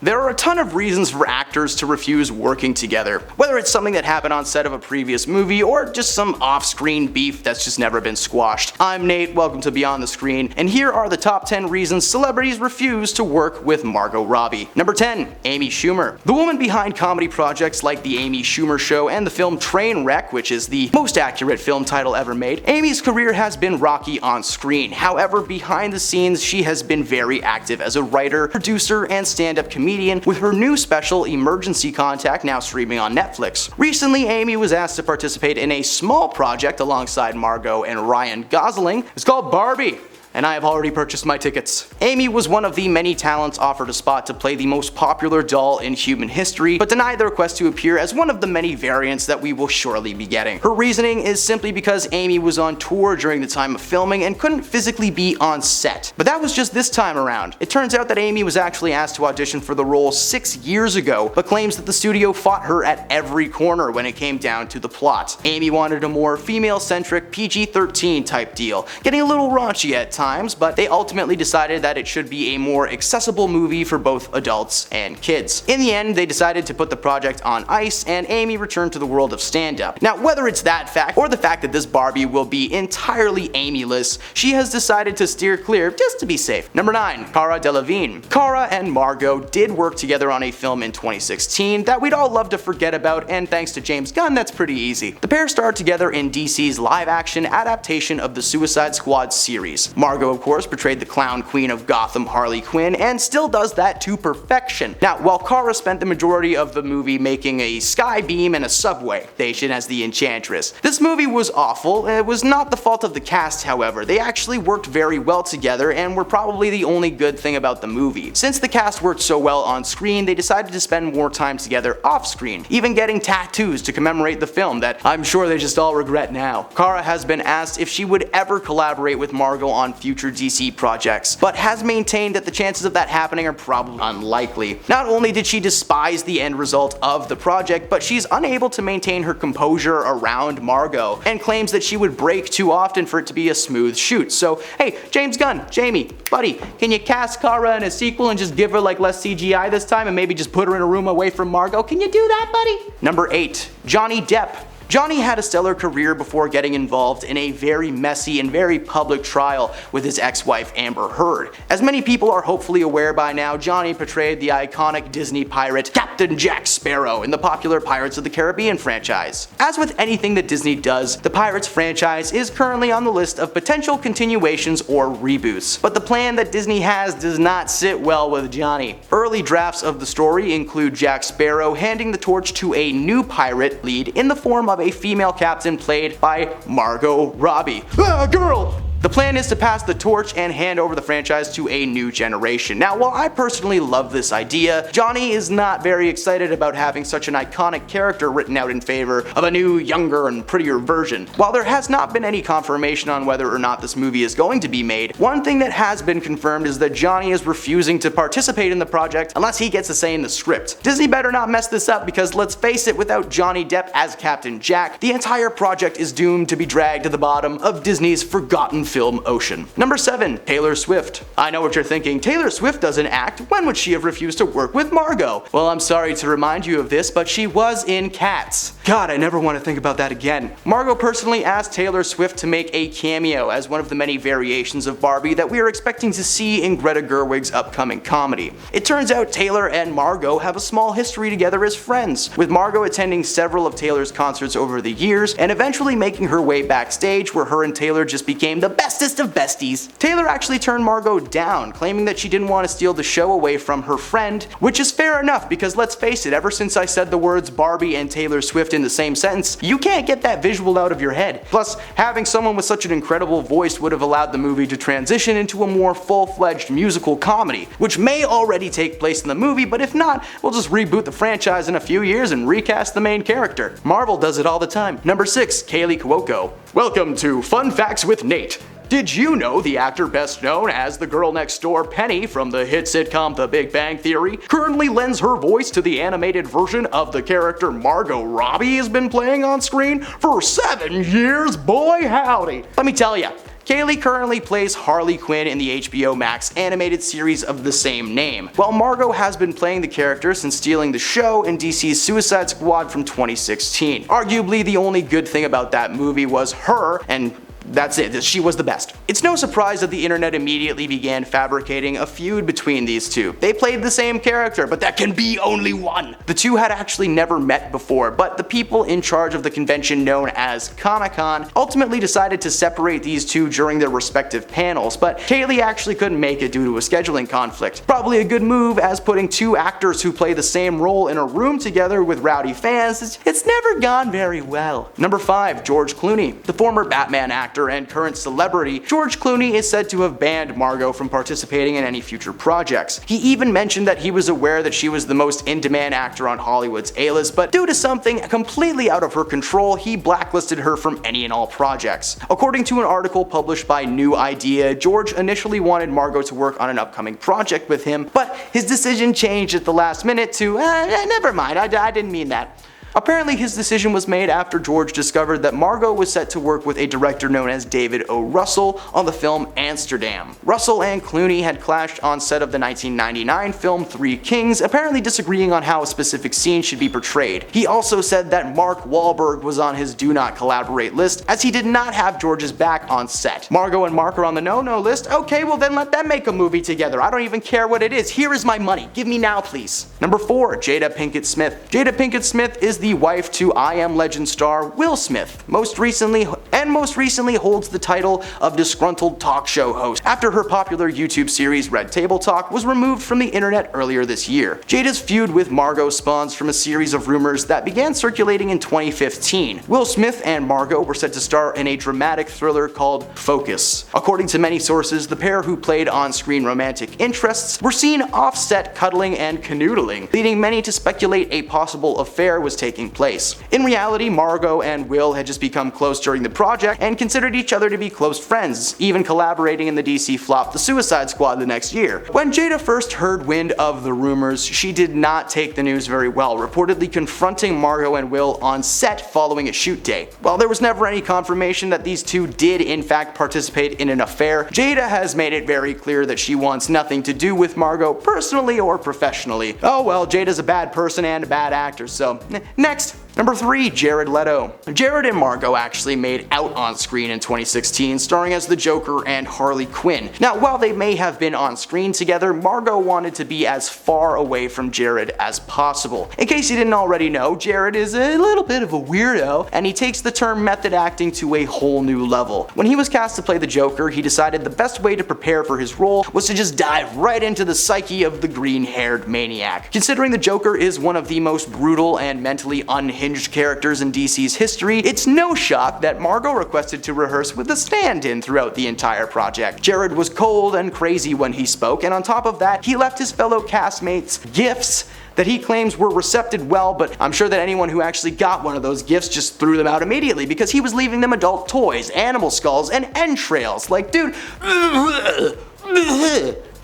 There are a ton of reasons for actors to refuse working together, whether it's something that happened on set of a previous movie or just some off-screen beef that's just never been squashed. I'm Nate, welcome to Beyond the Screen, and here are the top 10 reasons celebrities refuse to work with Margot Robbie. Number 10. Amy Schumer. The woman behind comedy projects like The Amy Schumer Show and the film Trainwreck, which is the most accurate film title ever made, Amy's career has been rocky on screen. However, behind the scenes, she has been very active as a writer, producer, and stand-up comedian, with her new special Emergency Contact now streaming on Netflix. Recently, Amy was asked to participate in a small project alongside Margot and Ryan Gosling. It's called Barbie, and I have already purchased my tickets. Amy was one of the many talents offered a spot to play the most popular doll in human history, but denied the request to appear as one of the many variants that we will surely be getting. Her reasoning is simply because Amy was on tour during the time of filming and couldn't physically be on set. But that was just this time around. It turns out that Amy was actually asked to audition for the role 6 years ago, but claims that the studio fought her at every corner when it came down to the plot. Amy wanted a more female-centric PG-13 type deal, getting a little raunchy at times, but they ultimately decided that it should be a more accessible movie for both adults and kids. In the end, they decided to put the project on ice, and Amy returned to the world of stand-up. Now, whether it's that fact or the fact that this Barbie will be entirely Amy-less, she has decided to steer clear just to be safe. Number 9. Cara Delevingne. Cara and Margot did work together on a film in 2016 that we'd all love to forget about, and thanks to James Gunn, that's pretty easy. The pair starred together in DC's live-action adaptation of the Suicide Squad series. Margot, of course, portrayed the clown queen of Gotham, Harley Quinn, and still does that to perfection. Now, while Cara spent the majority of the movie making a sky beam and a subway station as the Enchantress, this movie was awful. It was not the fault of the cast, however. They actually worked very well together and were probably the only good thing about the movie. Since the cast worked so well on screen, they decided to spend more time together off screen, even getting tattoos to commemorate the film that I'm sure they just all regret now. Cara has been asked if she would ever collaborate with Margot on future DC projects, but has maintained that the chances of that happening are probably unlikely. Not only did she despise the end result of the project, but she's unable to maintain her composure around Margot, and claims that she would break too often for it to be a smooth shoot. So hey, James Gunn, Jamie, buddy, can you cast Cara in a sequel and just give her like less CGI this time and maybe just put her in a room away from Margot? Can you do that, buddy? Number 8. Johnny Depp. Johnny had a stellar career before getting involved in a very messy and very public trial with his ex-wife Amber Heard. As many people are hopefully aware by now, Johnny portrayed the iconic Disney pirate Captain Jack Sparrow in the popular Pirates of the Caribbean franchise. As with anything that Disney does, the Pirates franchise is currently on the list of potential continuations or reboots. But the plan that Disney has does not sit well with Johnny. Early drafts of the story include Jack Sparrow handing the torch to a new pirate lead in the form of a female captain played by Margot Robbie. Girl! The plan is to pass the torch and hand over the franchise to a new generation. Now, while I personally love this idea, Johnny is not very excited about having such an iconic character written out in favor of a new, younger, and prettier version. While there has not been any confirmation on whether or not this movie is going to be made, one thing that has been confirmed is that Johnny is refusing to participate in the project unless he gets a say in the script. Disney better not mess this up, because let's face it, without Johnny Depp as Captain Jack, the entire project is doomed to be dragged to the bottom of Disney's forgotten film ocean. Number 7. Taylor Swift. I know what you're thinking. Taylor Swift doesn't act. When would she have refused to work with Margot? Well, I'm sorry to remind you of this, but she was in Cats. God, I never want to think about that again. Margot personally asked Taylor Swift to make a cameo as one of the many variations of Barbie that we are expecting to see in Greta Gerwig's upcoming comedy. It turns out Taylor and Margot have a small history together as friends, with Margot attending several of Taylor's concerts over the years and eventually making her way backstage, where her and Taylor just became the bestest of besties. Taylor actually turned Margot down, claiming that she didn't want to steal the show away from her friend, which is fair enough, because let's face it, ever since I said the words Barbie and Taylor Swift in the same sentence, you can't get that visual out of your head. Plus, having someone with such an incredible voice would have allowed the movie to transition into a more full-fledged musical comedy, which may already take place in the movie, but if not, we'll just reboot the franchise in a few years and recast the main character. Marvel does it all the time. Number 6. Kaley Cuoco. Welcome to Fun Facts with Nate. Did you know the actor best known as the girl next door Penny from the hit sitcom The Big Bang Theory currently lends her voice to the animated version of the character Margot Robbie has been playing on screen for 7 years? Boy howdy! Let me tell ya, Kaley currently plays Harley Quinn in the HBO Max animated series of the same name, while Margot has been playing the character since stealing the show in DC's Suicide Squad from 2016. Arguably the only good thing about that movie was her, and that's it, she was the best. It's no surprise that the internet immediately began fabricating a feud between these two. They played the same character, but that can be only one. The two had actually never met before, but the people in charge of the convention known as Comic-Con ultimately decided to separate these two during their respective panels, but Kaley actually couldn't make it due to a scheduling conflict. Probably a good move, as putting two actors who play the same role in a room together with rowdy fans, it's never gone very well. Number 5. George Clooney. The former Batman actor and current celebrity, George Clooney is said to have banned Margot from participating in any future projects. He even mentioned that he was aware that she was the most in-demand actor on Hollywood's A-list, but due to something completely out of her control, he blacklisted her from any and all projects. According to an article published by New Idea, George initially wanted Margot to work on an upcoming project with him, but his decision changed at the last minute to, never mind, I didn't mean that. Apparently his decision was made after George discovered that Margot was set to work with a director known as David O. Russell on the film Amsterdam. Russell and Clooney had clashed on set of the 1999 film Three Kings, apparently disagreeing on how a specific scene should be portrayed. He also said that Mark Wahlberg was on his do not collaborate list, as he did not have George's back on set. Margot and Mark are on the no-no list. Okay, well then let them make a movie together. I don't even care what it is. Here is my money. Give me now, please. Number 4. Jada Pinkett Smith. Jada Pinkett Smith is the wife to I Am Legend star Will Smith. Most recently holds the title of disgruntled talk show host after her popular YouTube series Red Table Talk was removed from the internet earlier this year. Jada's feud with Margot spawns from a series of rumors that began circulating in 2015. Will Smith and Margot were set to star in a dramatic thriller called Focus. According to many sources, the pair, who played on-screen romantic interests, were seen off-set cuddling and canoodling, leading many to speculate a possible affair was taking place. In reality, Margot and Will had just become close during the project and considered each other to be close friends, even collaborating in the DC flop The Suicide Squad the next year. When Jada first heard wind of the rumors, she did not take the news very well, reportedly confronting Margot and Will on set following a shoot day. While there was never any confirmation that these two did in fact participate in an affair, Jada has made it very clear that she wants nothing to do with Margot personally or professionally. Oh well, Jada's a bad person and a bad actor, so next. Number 3. Jared Leto. Jared and Margot actually made out on screen in 2016, starring as the Joker and Harley Quinn. Now, while they may have been on screen together, Margot wanted to be as far away from Jared as possible. In case you didn't already know, Jared is a little bit of a weirdo, and he takes the term method acting to a whole new level. When he was cast to play the Joker, he decided the best way to prepare for his role was to just dive right into the psyche of the green-haired maniac. Considering the Joker is one of the most brutal and mentally unhinged characters in DC's history, it's no shock that Margot requested to rehearse with a stand-in throughout the entire project. Jared was cold and crazy when he spoke, and on top of that, he left his fellow castmates gifts that he claims were received well, but I'm sure that anyone who actually got one of those gifts just threw them out immediately because he was leaving them adult toys, animal skulls, and entrails. Like, dude.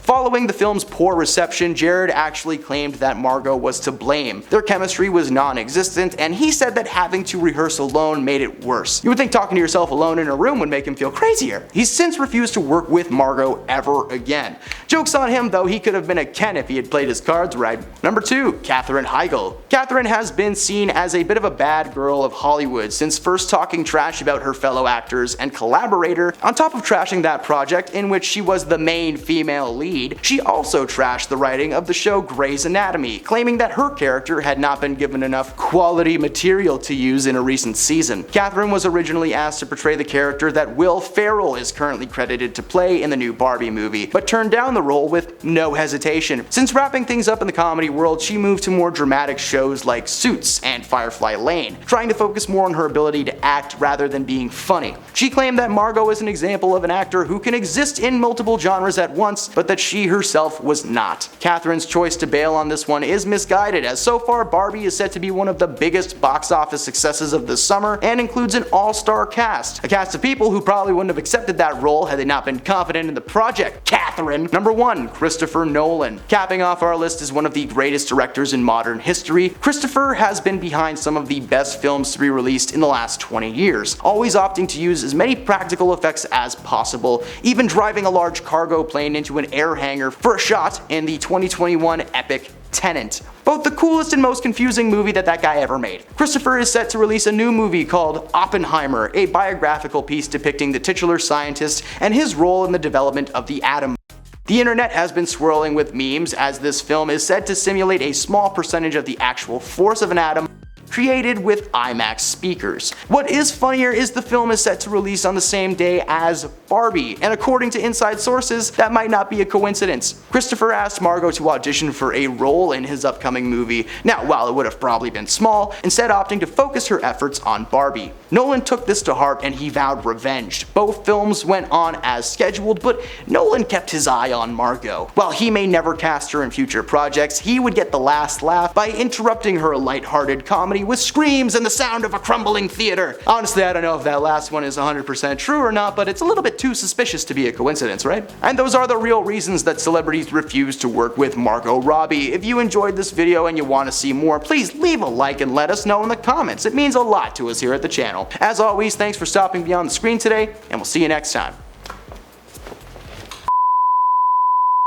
Following the film's poor reception, Jared actually claimed that Margot was to blame. Their chemistry was non-existent, and he said that having to rehearse alone made it worse. You would think talking to yourself alone in a room would make him feel crazier. He's since refused to work with Margot ever again. Joke's on him though, he could have been a Ken if he had played his cards right. Number 2. Katherine Heigl. Katherine has been seen as a bit of a bad girl of Hollywood since first talking trash about her fellow actors and collaborator. On top of trashing that project, in which she was the main female lead, she also trashed the writing of the show Grey's Anatomy, claiming that her character had not been given enough quality material to use in a recent season. Katherine was originally asked to portray the character that Will Ferrell is currently credited to play in the new Barbie movie, but turned down the role with no hesitation. Since wrapping things up in the comedy world, she moved to more dramatic shows like Suits and Firefly Lane, trying to focus more on her ability to act rather than being funny. She claimed that Margot is an example of an actor who can exist in multiple genres at once, but that that she herself was not. Katherine's choice to bail on this one is misguided, as so far Barbie is set to be one of the biggest box office successes of the summer and includes an all-star cast. A cast of people who probably wouldn't have accepted that role had they not been confident in the project. Katherine. Number 1. Christopher Nolan. Capping off our list is one of the greatest directors in modern history. Christopher has been behind some of the best films to be released in the last 20 years, always opting to use as many practical effects as possible, even driving a large cargo plane into an air hangar for a shot in the 2021 epic Tenet. Both the coolest and most confusing movie that guy ever made. Christopher is set to release a new movie called Oppenheimer, a biographical piece depicting the titular scientist and his role in the development of the atom. The internet has been swirling with memes as this film is said to simulate a small percentage of the actual force of an atom created with IMAX speakers. What is funnier is the film is set to release on the same day as Barbie, and according to inside sources, that might not be a coincidence. Christopher asked Margot to audition for a role in his upcoming movie. Now, while it would have probably been small, instead opting to focus her efforts on Barbie. Nolan took this to heart and he vowed revenge. Both films went on as scheduled, but Nolan kept his eye on Margot. While he may never cast her in future projects, he would get the last laugh by interrupting her lighthearted comedy with screams and the sound of a crumbling theater. Honestly, I don't know if that last one is 100% true or not, but it's a little bit too suspicious to be a coincidence, right? And those are the real reasons that celebrities refuse to work with Margot Robbie. If you enjoyed this video and you want to see more, please leave a like and let us know in the comments. It means a lot to us here at the channel. As always, thanks for stopping beyond the screen today, and we'll see you next time.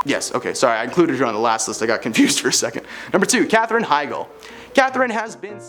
Yes, okay, sorry, I included her on the last list. I got confused for a second. Number 2, Katherine Heigl. Katherine has been